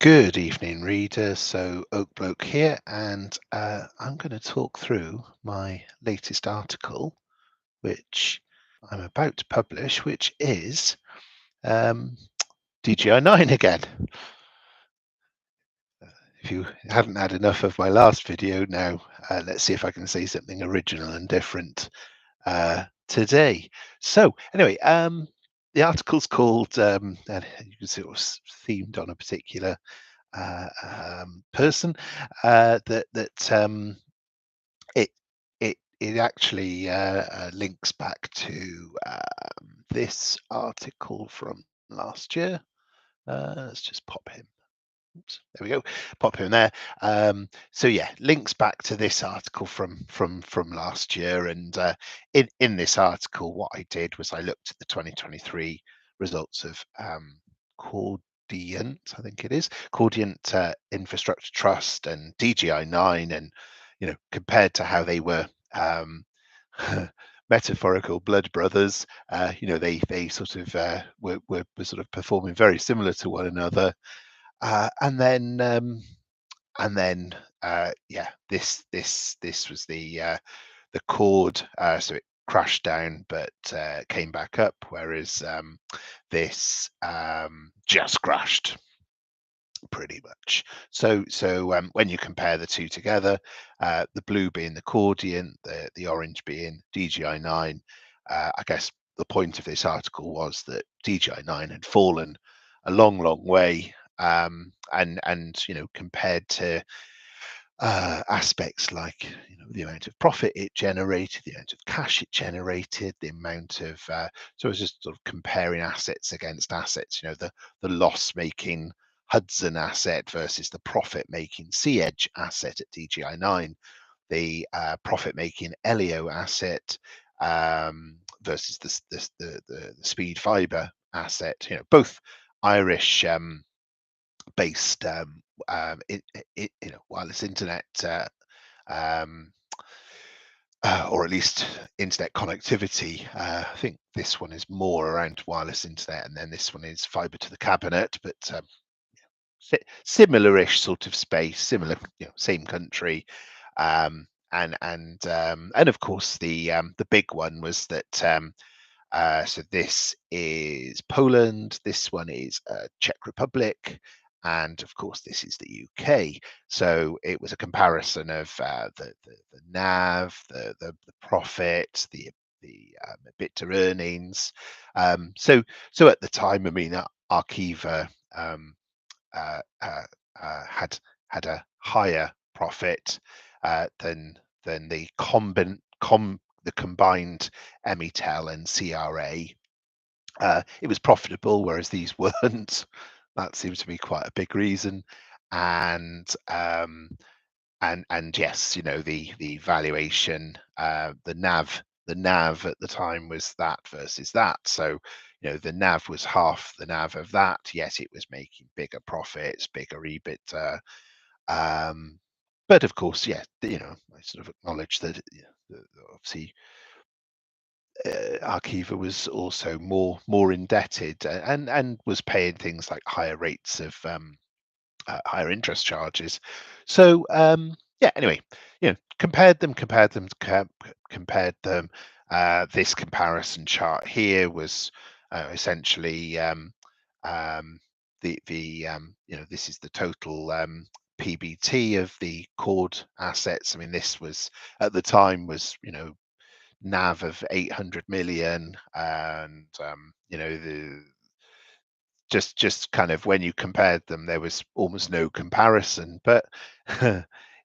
Good evening, reader. So, Oak Bloke here, and I'm going to talk through my latest article, which I'm about to publish, which is um, DGI9 again. If you haven't had enough of my last video, now let's see if I can say something original and different today. So, anyway, the article's called, and you can see it was themed on a particular person that it it actually links back to this article from last year. Let's just pop him. Oops, there we go. Pop him there. So yeah, links back to this article from last year. And in this article, what I did was I looked at the 2023 results of Cordiant, I think it is Cordiant Infrastructure Trust and DGI9, and compared to how they were. Metaphorical blood brothers. They sort of were sort of performing very similar to one another, uh, and then um, yeah, this was the chord, so it crashed down but came back up, whereas this just crashed pretty much. So when you compare the two together, the blue being the Cordiant, the orange being DGI9, I guess the point of this article was that DGI9 had fallen a long way, and compared to aspects like the amount of profit it generated, the amount of cash it generated, the amount of so I was just sort of comparing assets against assets. The loss making Hudson asset versus the profit making Sea Edge asset at DGI9, the profit making Elio asset versus the Speed Fiber asset. Both Irish based wireless internet, um, or at least internet connectivity. I think this one is more around wireless internet, and then this one is fiber to the cabinet, but similar-ish sort of space, similar, same country. And of course the big one was that so this is Poland, this one is Czech Republic, and of course this is the UK. So it was a comparison of the NAV, the profit, the EBITDA earnings. So at the time, I mean, Arqiva uh, uh, had a higher profit than the combined Emitel and CRA. It was profitable, whereas these weren't. That seems to be quite a big reason. And yes, the valuation, the NAV at the time was that versus that. So the NAV was half the NAV of that, yet it was making bigger profits, bigger EBITDA. Um, but of course, yeah, I sort of acknowledge that, obviously Arqiva was also more indebted, and was paying things like higher rates of higher interest charges. So yeah, anyway, compared them. This comparison chart here was essentially this is the total PBT of the cord assets. I mean, this was at the time was NAV of 800 million, and the just kind of when you compared them, there was almost no comparison. But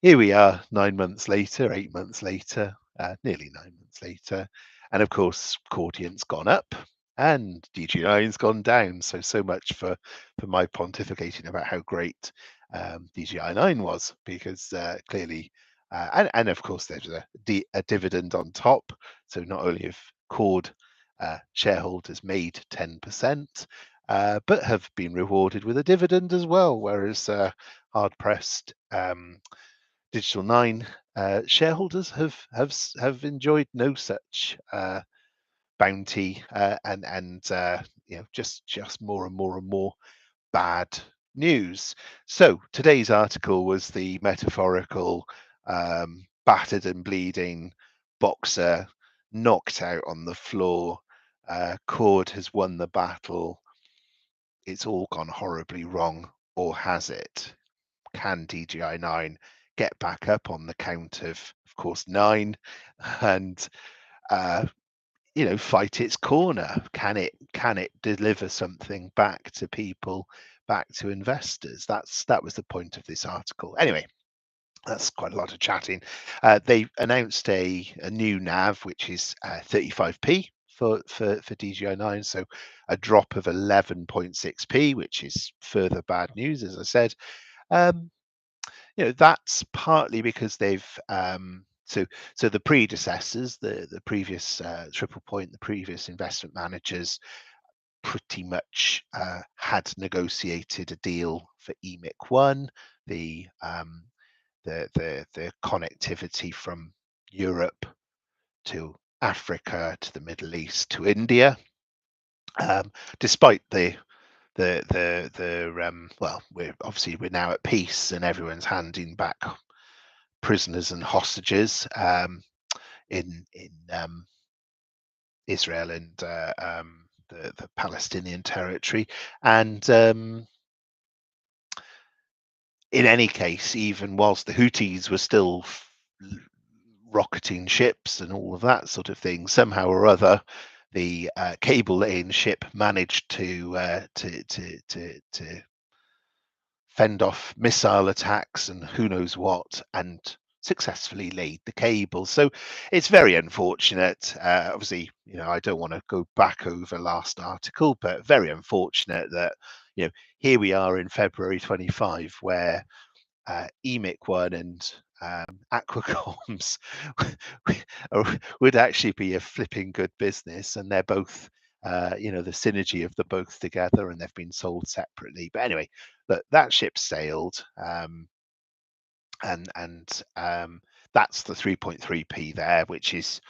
here we are, 9 months later, 8 months later, nearly 9 months later, and of course, Cordiant's gone up and DG9's gone down. So much for my pontificating about how great DGI9 was, because clearly, and of course, there's a dividend on top. So not only have Cord shareholders made 10%, but have been rewarded with a dividend as well, whereas hard-pressed Digital 9 shareholders have enjoyed no such bounty, and just more and more bad news. So today's article was the metaphorical battered and bleeding boxer knocked out on the floor. Cord has won the battle. It's all gone horribly wrong, or has it? Can DGI9 get back up on the count of course, 9 and uh, fight its corner? Can it deliver something back to people, back to investors? That was the point of this article. Anyway, that's quite a lot of chatting. They announced a new NAV, which is 35p for DGI9, so a drop of 11.6p, which is further bad news, as I said. Um, that's partly because they've so the predecessors, the previous Triple Point, the previous investment managers, pretty much had negotiated a deal for EMIC1, the the connectivity from Europe to Africa to the Middle East to India. Despite well, we're now at peace and everyone's handing back prisoners and hostages in Israel and the Palestinian territory. And in any case, even whilst the Houthis were still rocketing ships and all of that sort of thing, somehow or other, the cable laying ship managed to fend off missile attacks and who knows what, and successfully laid the cable. So it's very unfortunate. Obviously, I don't want to go back over last article, but very unfortunate that here we are in February 25, where EMIC1 and Aquacomms would actually be a flipping good business, and they're both the synergy of the both together, and they've been sold separately. But anyway, look, that ship sailed, and that's the 3.3p there, which is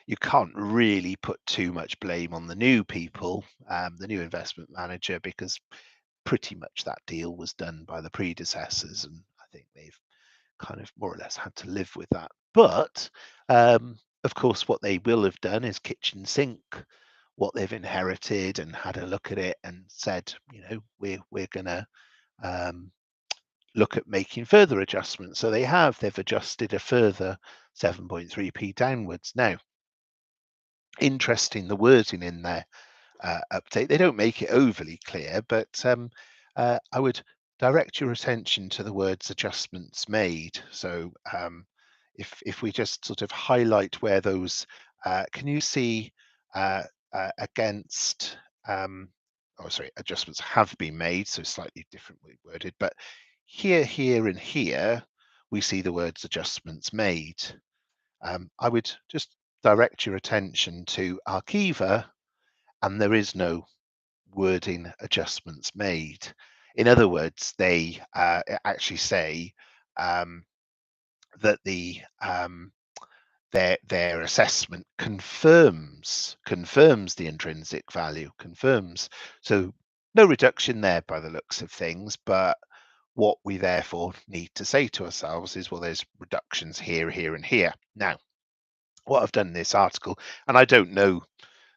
you can't really put too much blame on the new people, the new investment manager, because pretty much that deal was done by the predecessors, and I think they've kind of more or less had to live with that. But of course, what they will have done is kitchen sink what they've inherited and had a look at it and said, we're gonna look at making further adjustments. So they've adjusted a further 7.3p downwards. Now, interesting, the wording in there update. They don't make it overly clear, but I would direct your attention to the words adjustments made. So if we just sort of highlight where those, can you see against, adjustments have been made, so slightly differently worded, but here, and here, we see the words adjustments made. I would just direct your attention to Arqiva, and there is no wording adjustments made. In other words, they actually say that their assessment confirms the intrinsic value, confirms. So no reduction there by the looks of things, but what we therefore need to say to ourselves is, well, there's reductions here, here, and here. Now, what I've done in this article, and I don't know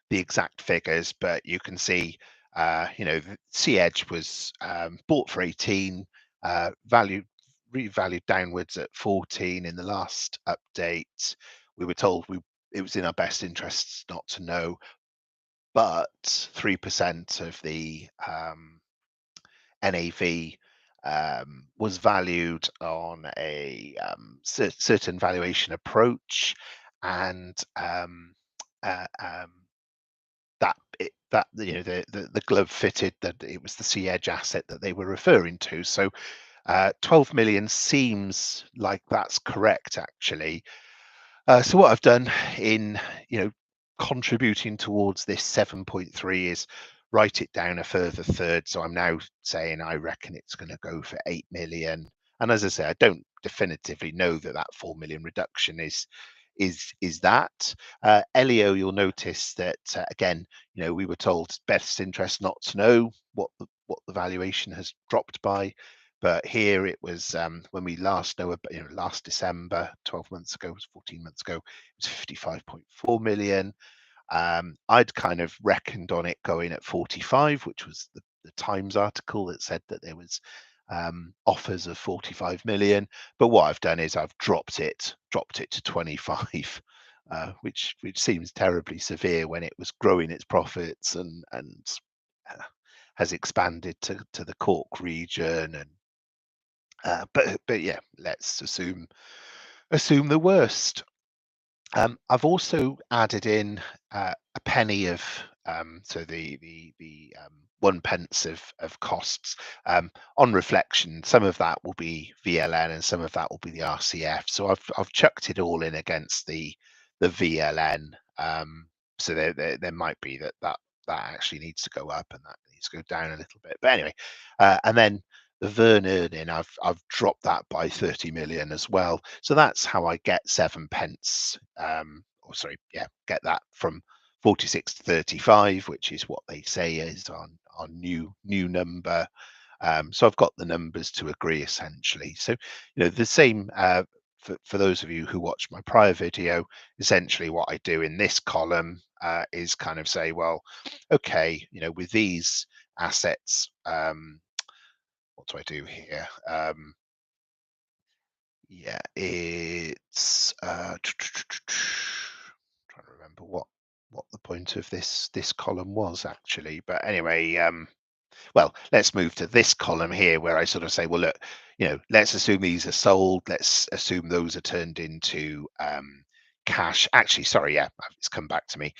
the exact figures, but you can see, Sea Edge was bought for 18, revalued downwards at 14 in the last update. We were told it was in our best interests not to know, but 3% of the NAV was valued on a certain valuation approach, and that the glove fitted that it was the Sea Edge asset that they were referring to. So 12 million seems like that's correct, actually. So what I've done in contributing towards this 7.3 is write it down a further third. So I'm now saying I reckon it's going to go for 8 million. And as I say, I don't definitively know that 4 million reduction is that. Elio, you'll notice that again, we were told best interest not to know what what the valuation has dropped by. But here it was when we last know about, last December, 12 months ago, 14 months ago, it was 55.4 million. I'd kind of reckoned on it going at 45, which was the Times article that said that there was offers of 45 million. But what I've done is I've dropped it to 25, which seems terribly severe when it was growing its profits and has expanded to the Cork region. And but yeah, let's assume the worst. I've also added in a penny of so the 1 pence of costs. On reflection, some of that will be VLN and some of that will be the RCF. So I've chucked it all in against the VLN. So there might be that actually needs to go up and that needs to go down a little bit. But anyway, and then the Vern earning, I've dropped that by 30 million as well. So that's how I get 7 pence. Or sorry, yeah, get that from 46 to 35, which is what they say is on new number. So I've got the numbers to agree essentially. So the same for those of you who watch my prior video. Essentially, what I do in this column is kind of say, well, okay, with these assets. What do I do here? Yeah, it's trying to remember what the point of this column was actually. But anyway, well, let's move to this column here where I sort of say, well, look, let's assume these are sold. Let's assume those are turned into cash. Actually, sorry, yeah, it's come back to me.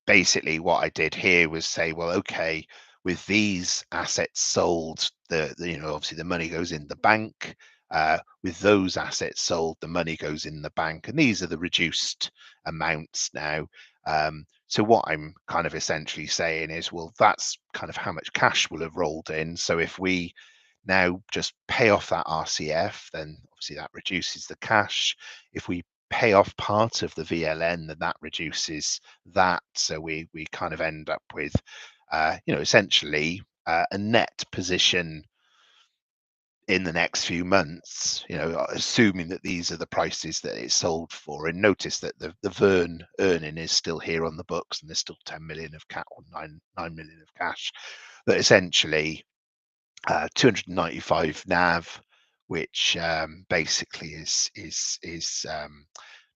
Basically what I did here was say, well, okay, with these assets sold, obviously the money goes in the bank. With those assets sold, the money goes in the bank, and these are the reduced amounts now. So what I'm kind of essentially saying is, well, that's kind of how much cash will have rolled in. So if we now just pay off that RCF, then obviously that reduces the cash. If we pay off part of the VLN, then that reduces that. So we kind of end up with, essentially a net position in the next few months, assuming that these are the prices that it's sold for. And notice that the Vern earning is still here on the books, and there's still 10 million of cash, or 9 million of cash. That essentially 295 NAV, which basically is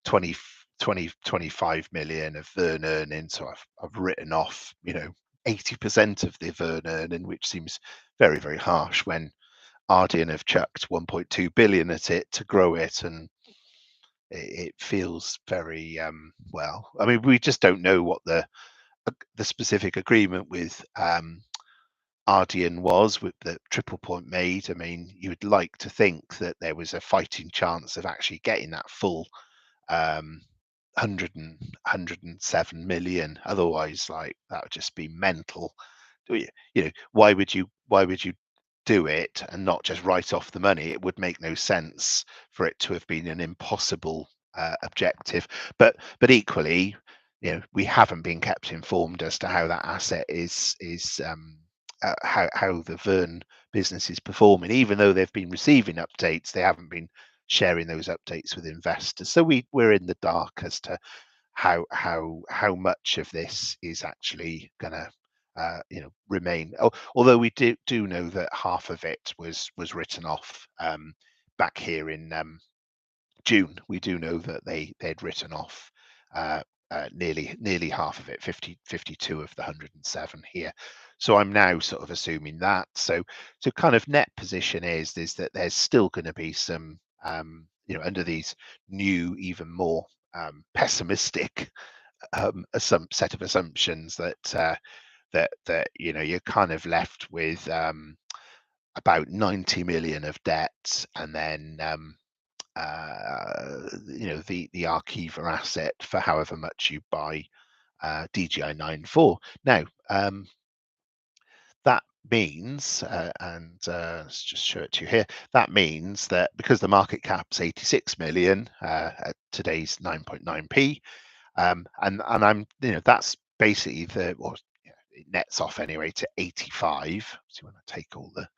20, 25 million of Vern earning. So I've written off 80% of the Vern earning, which seems very, very harsh when Ardian have chucked 1.2 billion at it to grow it, and it feels very well. I mean, we just don't know what the specific agreement with Ardian was with the triple point made. I mean, you would like to think that there was a fighting chance of actually getting that full 107 million. Otherwise, like, that would just be mental. Why would you do it and not just write off the money? It would make no sense for it to have been an impossible objective. But equally, we haven't been kept informed as to how that asset is how the Vern business is performing. Even though they've been receiving updates, they haven't been sharing those updates with investors. So we're in the dark as to how much of this is actually going to remain. Although we do know that half of it was written off back here in June. We do know that they'd written off nearly half of it, 52 of the 107 here. So I'm now sort of assuming that. So kind of net position is that there's still going to be some under these new, even more pessimistic set of assumptions that you're kind of left with about 90 million of debt, and then the Arqiva asset for however much you buy DGI9 for. Now that means, and let's just show it to you here. That means that because the market cap's 86 million at today's 9.9p, and I'm that's basically it nets off anyway to 85. So when I take all the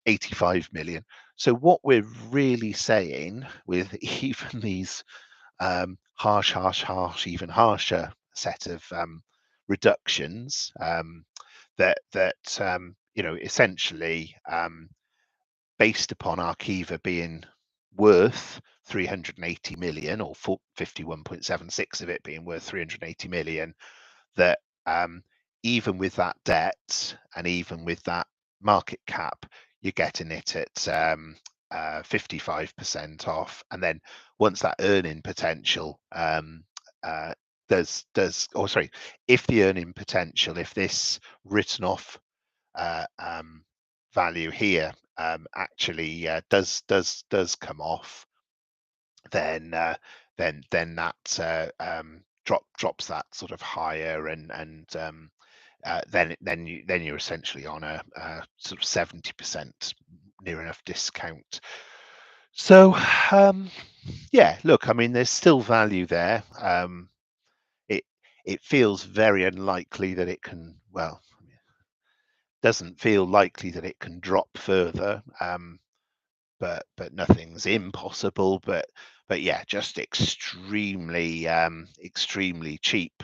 85 million. So what we're really saying with even these harsh, even harsher set of reductions, essentially, based upon Arqiva being worth 380 million, or 51.76 of it being worth 380 million, that even with that debt and even with that market cap, you're getting it at 55% off. And then once that earning potential if the earning potential, if this written off value here actually does come off, then that drops that sort of higher, and then you're essentially on a sort of 70% near enough discount. So yeah, look, I mean, there's still value there. It feels very unlikely that it can, well, doesn't feel likely that it can drop further, but nothing's impossible. But yeah, just extremely cheap.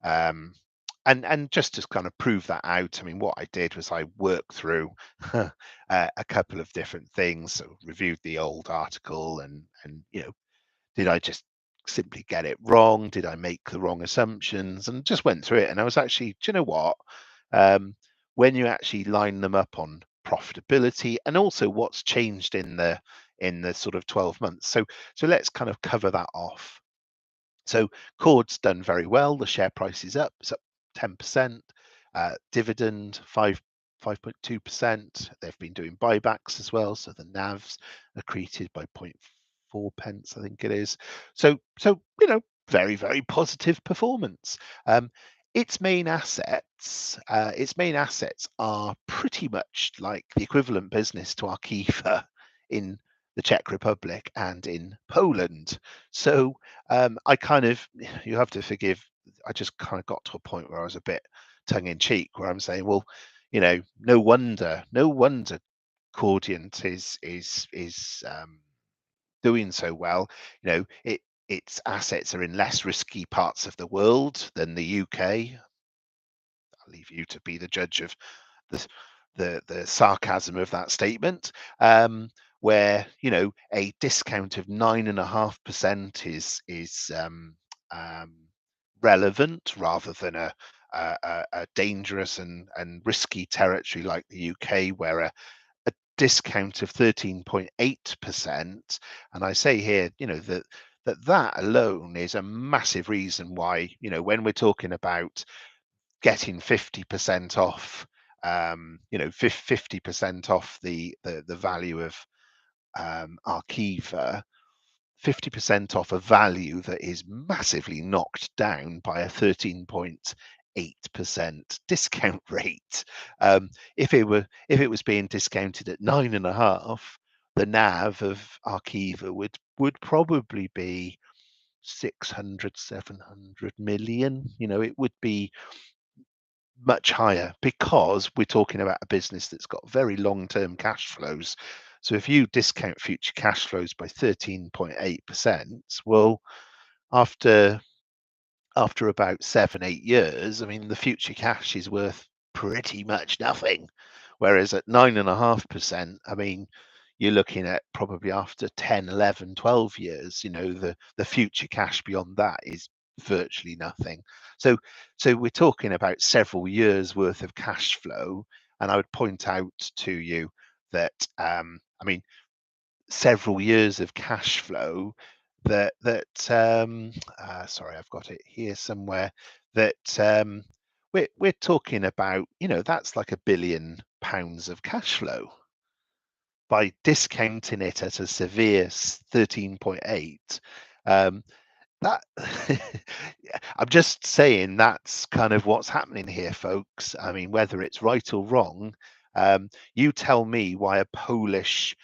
And just to kind of prove that out, I mean, what I did was I worked through a couple of different things. So reviewed the old article, and did I just simply get it wrong? Did I make the wrong assumptions? And just went through it, and I was actually, do you know what? When you actually line them up on profitability and also what's changed in the sort of 12 months. So let's kind of cover that off. So Cord's done very well. The share price is up. It's up 10%. Dividend 5.2%. They've been doing buybacks as well, so the NAVs accreted by 0.4 pence, I think it is. So very, very positive performance. Its main assets are pretty much like the equivalent business to Arqiva in the Czech Republic and in Poland. So I kind of, you have to forgive, I just kind of got to a point where I was a bit tongue in cheek, where I'm saying, well, no wonder Cordiant is doing so well. Its assets are in less risky parts of the world than the UK. I'll leave you to be the judge of the sarcasm of that statement. Where a discount of 9.5% is relevant, rather than a dangerous and risky territory like the UK, where a discount of 13.8%, and I say here, that alone is a massive reason why, when we're talking about getting 50% off, 50% off the value of Arqiva, 50% off a value that is massively knocked down by a 13.8% discount rate. If it was being discounted at 9.5, the NAV of Arqiva would probably be 600, 700 million. It would be much higher, because we're talking about a business that's got very long-term cash flows. So if you discount future cash flows by 13.8%, well, after about 7-8 years, I mean, the future cash is worth pretty much nothing. Whereas at 9.5%, I mean, you're looking at probably after 10, 11, 12 years, the future cash beyond that is virtually nothing. So we're talking about several years worth of cash flow. And I would point out to you that, I mean, several years of cash flow sorry, I've got it here somewhere, that we're talking about, that's like £1 billion of cash flow. By discounting it at a severe 13.8, that I'm just saying that's kind of what's happening here, folks. I mean, whether it's right or wrong, you tell me why a Polish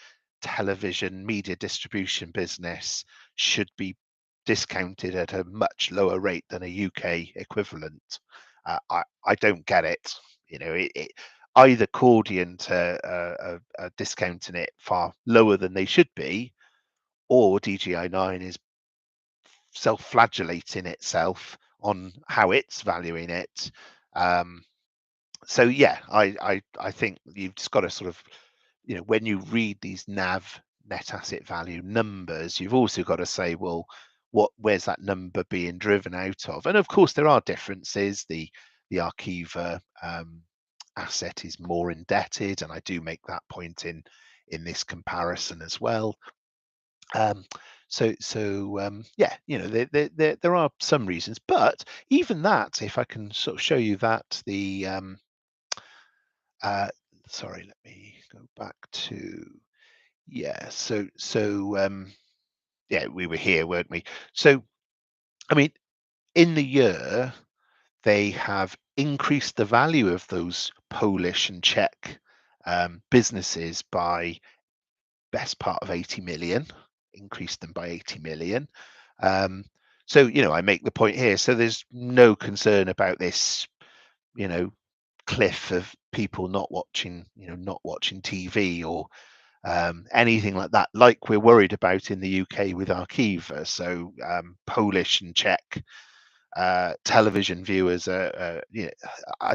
television media distribution business should be discounted at a much lower rate than a UK equivalent. I don't get it. Either Cordiant are discounting it far lower than they should be, or DGI9 is self-flagellating itself on how it's valuing it. Um, so yeah, I think you've just got to sort of, when you read these NAV, net asset value numbers, you've also got to say, well, where's that number being driven out of? And of course, there are differences. The Arqiva asset is more indebted, and I do make that point in this comparison as well. Um, yeah, there are some reasons, but even that, if I can sort of show you that, uh, sorry, let me go back to, yeah, yeah, we were here, weren't we? So, I mean, in the year, they have increased the value of those Polish and Czech businesses by best part of 80 million, increased them by 80 million. So, I make the point here. So there's no concern about this, you know, cliff of people not watching TV or anything like that, like we're worried about in the UK with Arqiva. So Polish and Czech television viewers I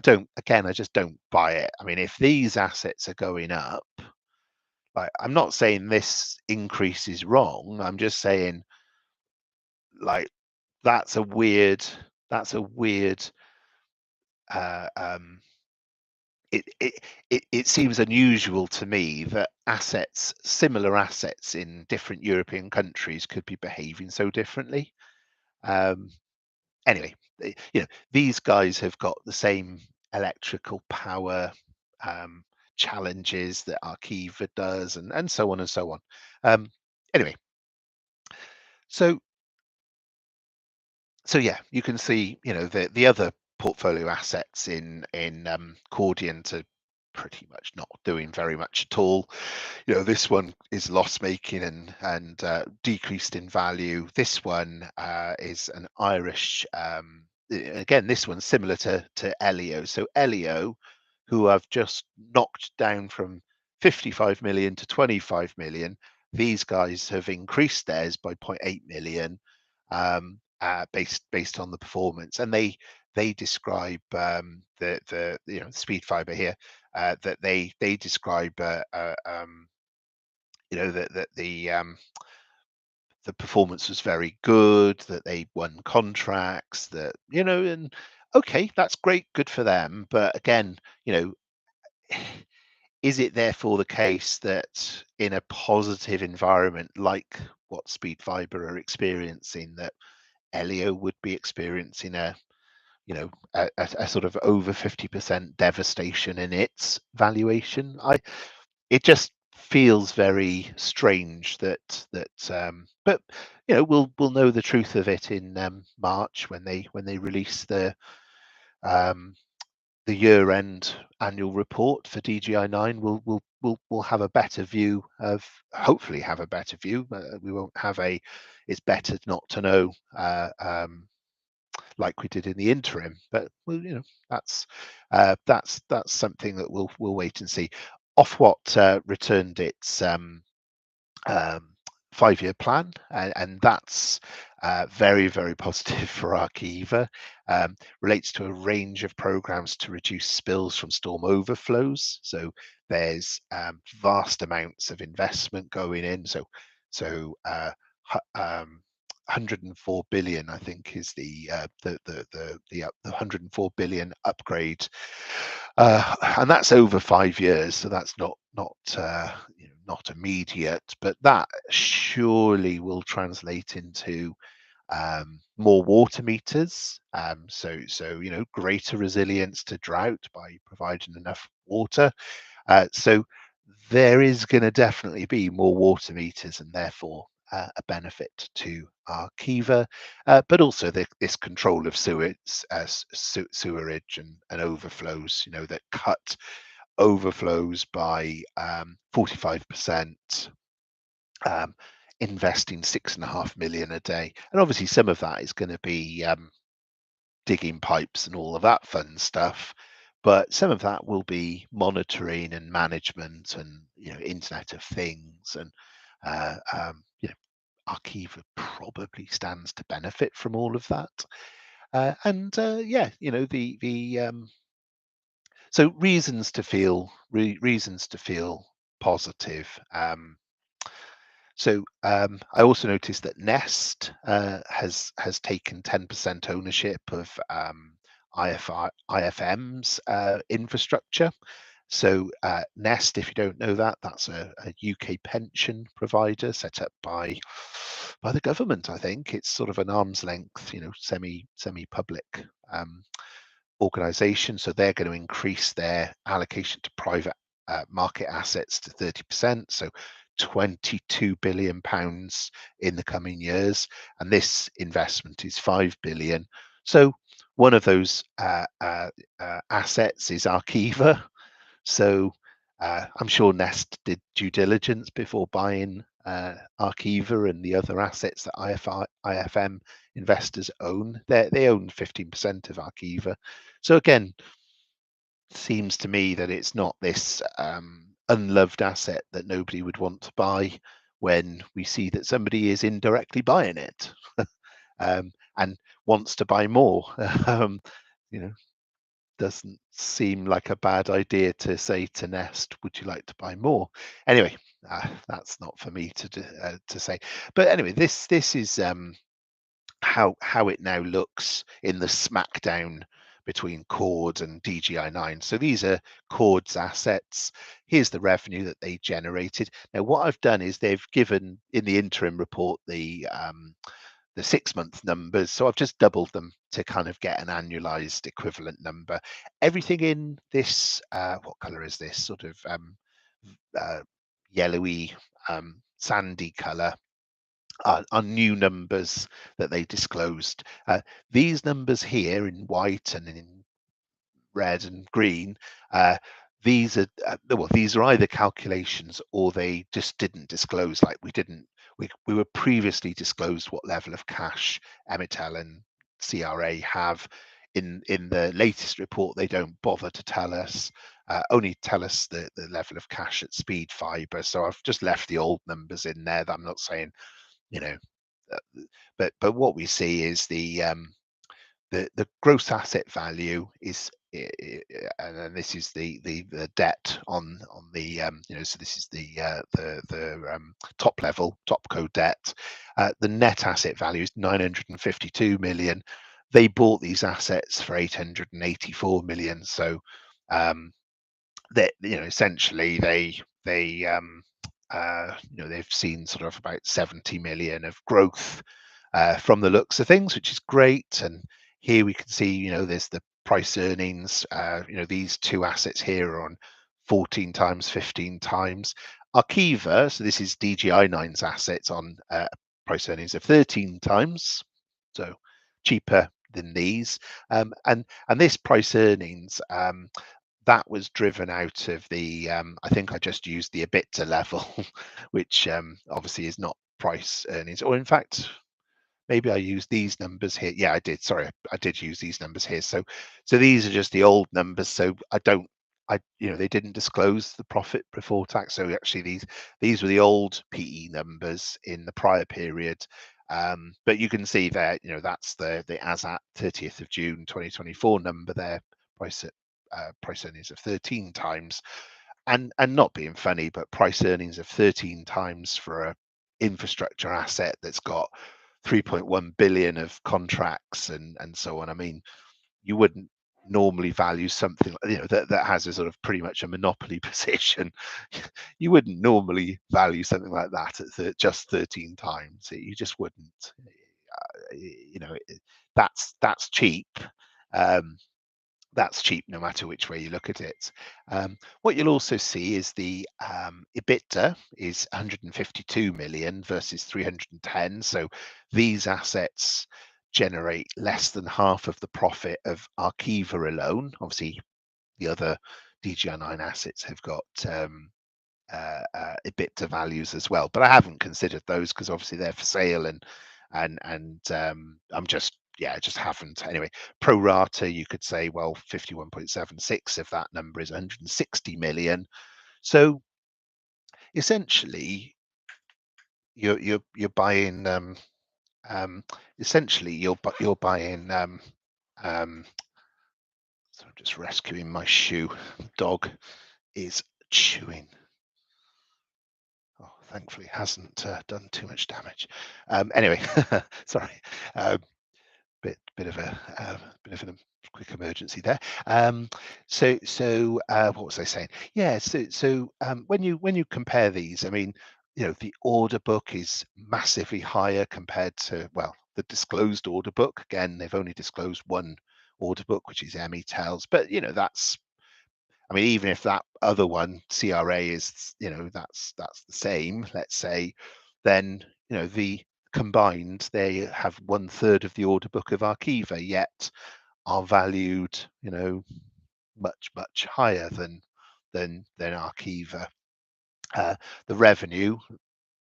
just don't buy it. I mean, if these assets are going up, like, I'm not saying this increase is wrong. I'm just saying, like, that's a weird, that's a weird, uh, um, it seems unusual to me that similar assets in different European countries could be behaving so differently. Um, anyway, these guys have got the same electrical power challenges that Arqiva does, and so on and so on. Anyway, so yeah, you can see, the other portfolio assets in Cordiant are pretty much not doing very much at all. This one is loss making and decreased in value. This one is an Irish. Again, this one's similar to Elio. So Elio, who I've just knocked down from 55 million to 25 million. These guys have increased theirs by 0.8 million, based on the performance, and they describe the speed fiber here, that they describe that the performance was very good, that they won contracts, that and okay, that's great, good for them. But again, is it therefore the case that in a positive environment like what Speed Fiber are experiencing, that Elio would be experiencing a sort of over 50% devastation in its valuation? It just feels very strange but we'll know the truth of it in March when they release um, the year-end annual report for DGI9. We'll have a better view of, hopefully have a better view. We won't have it's better not to know, like we did in the interim. But well, that's something that we'll wait and see. Ofwat returned its um, 5-year plan, and that's very, very positive for Arqiva. Relates to a range of programs to reduce spills from storm overflows. So there's vast amounts of investment going in. So 104 billion, I think, is the 104 billion upgrade, and that's over 5 years. So that's not immediate, but that surely will translate into more water meters. So greater resilience to drought by providing enough water. So there is going to definitely be more water meters, and therefore a benefit to Arqiva, but also this control of sewerage and overflows, that cut overflows by 45%, investing 6.5 million a day. And obviously some of that is going to be digging pipes and all of that fun stuff. But some of that will be monitoring and management and Internet of Things and Arqiva probably stands to benefit from all of that. Yeah, so reasons to feel positive. I also noticed that Nest has taken 10% ownership of IFM's infrastructure. So Nest, if you don't know that, that's a UK pension provider set up by the government. I think it's sort of an arm's length, semi public organisation. So they're going to increase their allocation to private market assets to 30%. So £22 billion in the coming years, and this investment is 5 billion. So one of those assets is Arqiva. So I'm sure Nest did due diligence before buying Arqiva and the other assets that IFM investors own. They own 15% of Arqiva. So again, seems to me that it's not this unloved asset that nobody would want to buy when we see that somebody is indirectly buying it and wants to buy more. You know, doesn't seem like a bad idea to say to Nest, would you like to buy more? Anyway, that's not for me to say. But anyway, this is how it now looks in the smackdown between Cord and DGI9. So these are Cord's assets. Here's the revenue that they generated. Now, what I've done is they've given in the interim report the 6-month numbers. So I've just doubled them to kind of get an annualized equivalent number. Everything in this, what color is this? Sort of yellowy, sandy color are new numbers that they disclosed. These numbers here in white and in red and green, these are these are either calculations or they just didn't disclose. Like we were previously disclosed what level of cash Emitel and CRA have. In the latest report, they don't bother to tell us. Only tell us the level of cash at Speed Fibre. So I've just left the old numbers in there. That I'm not saying, but what we see is the gross asset value is, and this is the debt on the so this is the top level topco debt. The net asset value is 952 million. They bought these assets for 884 million. So that essentially they've seen sort of about 70 million of growth from the looks of things, which is great. And here we can see, there's the price earnings. These two assets here are on 14 times, 15 times. Arqiva, so this is DGI9's assets, on price earnings of 13 times, so cheaper than these. And this price earnings, that was driven out of the, I think I just used the EBITDA level, which obviously is not price earnings, or in fact, maybe I used these numbers here. Yeah, I did. Sorry, I did use these numbers here. So these are just the old numbers. So they didn't disclose the profit before tax. So actually, these were the old PE numbers in the prior period. But you can see there, that's the as at 30th of June 2024 number there, price earnings of 13 times, and not being funny, but price earnings of 13 times for a infrastructure asset that's got 3.1 billion of contracts and so on. I mean, you wouldn't normally value something that has a sort of pretty much a monopoly position. You wouldn't normally value something like that at just 13 times. You just wouldn't. That's cheap. That's cheap no matter which way you look at it. What you'll also see is the EBITDA is 152 million versus 310. So these assets generate less than half of the profit of Arqiva alone. Obviously, the other DGI9 assets have got EBITDA values as well, but I haven't considered those because obviously they're for sale, and I'm just yeah, just haven't. Anyway, pro rata, you could say, well, 51.76 of that number is 160 million. So essentially, you're buying um, essentially you're buying um, so I'm just rescuing my shoe. The dog is chewing. Oh, thankfully hasn't done too much damage. Anyway, sorry. Um, bit of a bit of a quick emergency there. What was I saying? Yeah. When you compare these, I mean, the order book is massively higher compared to, well, the disclosed order book. Again, they've only disclosed one order book, which is Emmaus, but that's, I mean, even if that other one, CRA, is, that's the same, let's say, then, the combined, they have one third of the order book of Arqiva, yet are valued, much higher than Arqiva. The revenue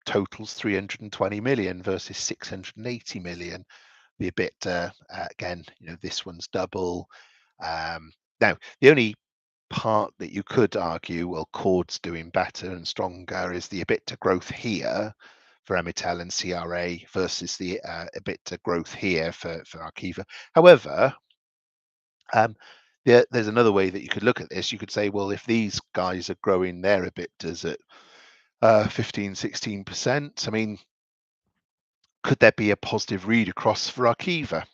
totals 320 million versus 680 million. The EBITDA, again, this one's double. Now, the only part that you could argue, well, Cord's doing better and stronger, is the EBITDA growth here for Emitel and CRA versus the EBITDA growth here for Arqiva. However, there's another way that you could look at this. You could say, well, if these guys are growing their EBITDAs at 15, 16%, I mean, could there be a positive read across for Arqiva?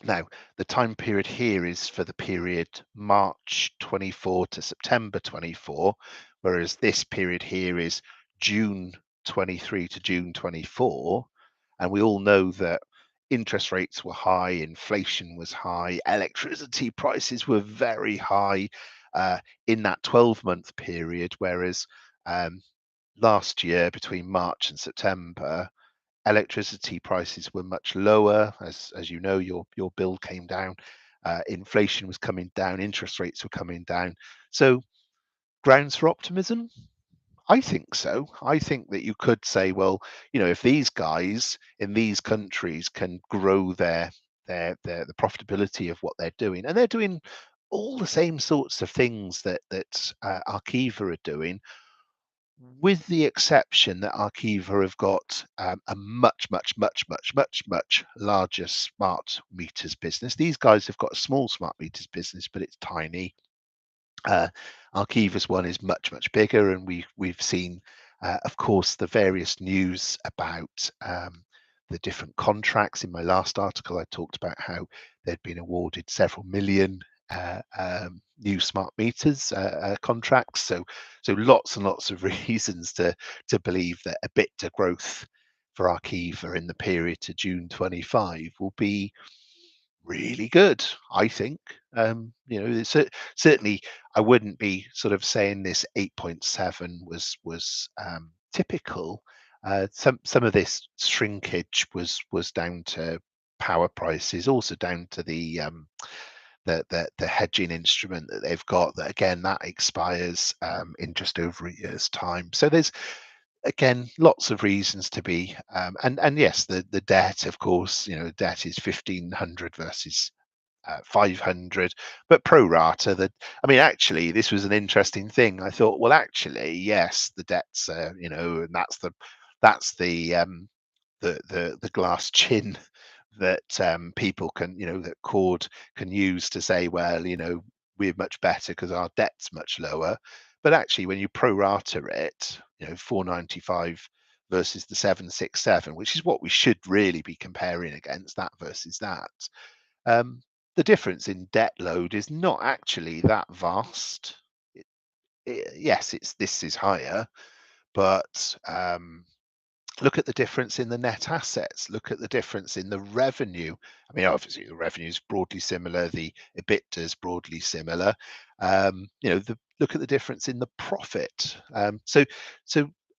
Now, the time period here is for the period March 24 to September 24, whereas this period here is June 23 to June 24. And we all know that interest rates were high, inflation was high, electricity prices were very high in that 12-month period, whereas last year, between March and September, electricity prices were much lower. As you know, your bill came down, inflation was coming down, interest rates were coming down. So grounds for optimism? I think so. I think that you could say, well, if these guys in these countries can grow the profitability of what they're doing, and they're doing all the same sorts of things that Arqiva are doing, with the exception that Arqiva have got a much larger smart meters business. These guys have got a small smart meters business, but it's tiny. Arqiva's one is much bigger, and we've seen, of course, the various news about the different contracts. In my last article, I talked about how they'd been awarded several million new smart meters contracts. So lots and lots of reasons to believe that EBITDA growth for Arqiva in the period to June 25 will be really good, I think. Certainly I wouldn't be sort of saying this 8.7 was typical. Some of this shrinkage was down to power prices, also down to the hedging instrument that they've got, that again that expires in just over a year's time. So there's, again, lots of reasons to be and yes, the debt, of course, debt is 1500 versus 500, but pro rata. That, I mean, actually, this was an interesting thing. I thought, well, actually, yes, the debt's and that's the glass chin that people can, that Cord can use to say, well, we're much better because our debt's much lower. But actually, when you pro rata it, 495 versus the 767, which is what we should really be comparing against, that versus that, um, the difference in debt load is not actually that vast. Yes, this is higher, but look at the difference in the net assets. Look at the difference in the revenue. I mean, obviously the revenue is broadly similar. The EBITDA is broadly similar. Look at the difference in the profit. And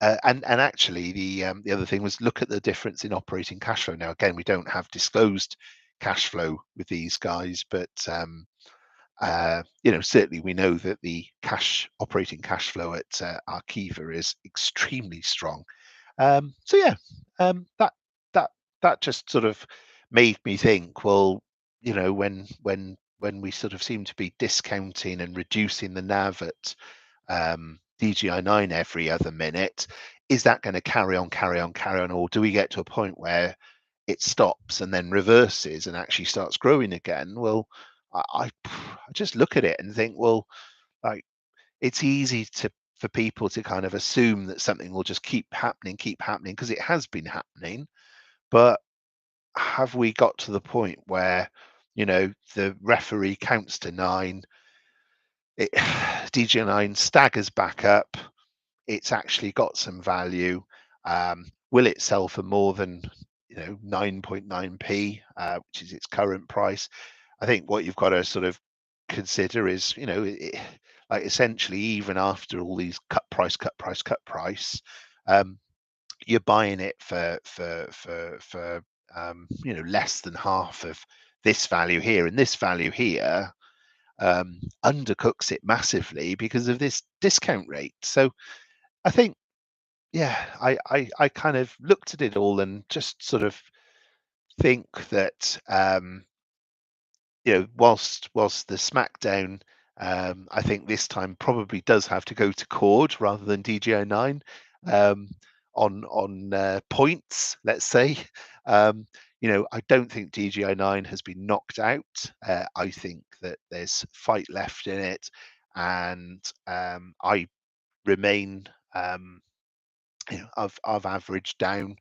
actually the other thing was, look at the difference in operating cash flow. Now, again, we don't have disclosed cash flow with these guys, but certainly we know that the operating cash flow at Arqiva is extremely strong. So yeah, that that just sort of made me think, well, when we sort of seem to be discounting and reducing the NAV at DGI9 every other minute, is that going to carry on, carry on, carry on, or do we get to a point where it stops and then reverses and actually starts growing again? Well, I just look at it and think, well, like, it's easy to for people to kind of assume that something will just keep happening because it has been happening. But have we got to the point where, the referee counts to nine, DGI9 staggers back up, it's actually got some value. Will it sell for more than 9.9p, which is its current price? I think what you've got to sort of consider is, like, essentially, even after all these cut price, cut price, cut price, um, you're buying it for less than half of this value here, and this value here undercooks it massively because of this discount rate. So I think, yeah, I kind of looked at it all and just sort of think that, whilst the SmackDown, I think this time probably does have to go to Cord rather than DGI9, um, on points, let's say. I don't think DGI9 has been knocked out. I think that there's fight left in it, and I remain. I've averaged down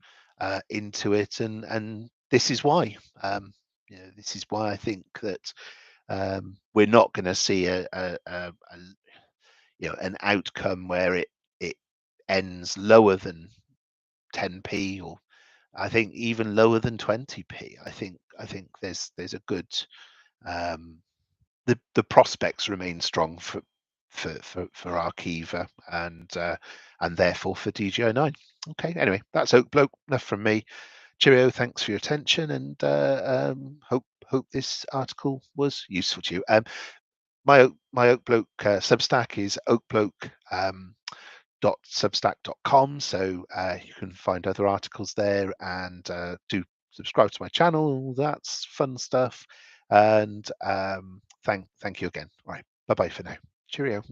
into it, and this is why. This is why I think that we're not going to see an outcome where it ends lower than 10p, or I think even lower than 20p. I think there's a good, um, the prospects remain strong for Arqiva, and therefore for DGI9. Okay, anyway, that's Oak Bloke. Enough from me. Cheerio. Thanks for your attention, and hope this article was useful to you. My Oak Bloke Substack is oakbloke .substack.com, so you can find other articles there, and do subscribe to my channel. All that's fun stuff, and thank you again. All right, bye bye for now. Cheerio.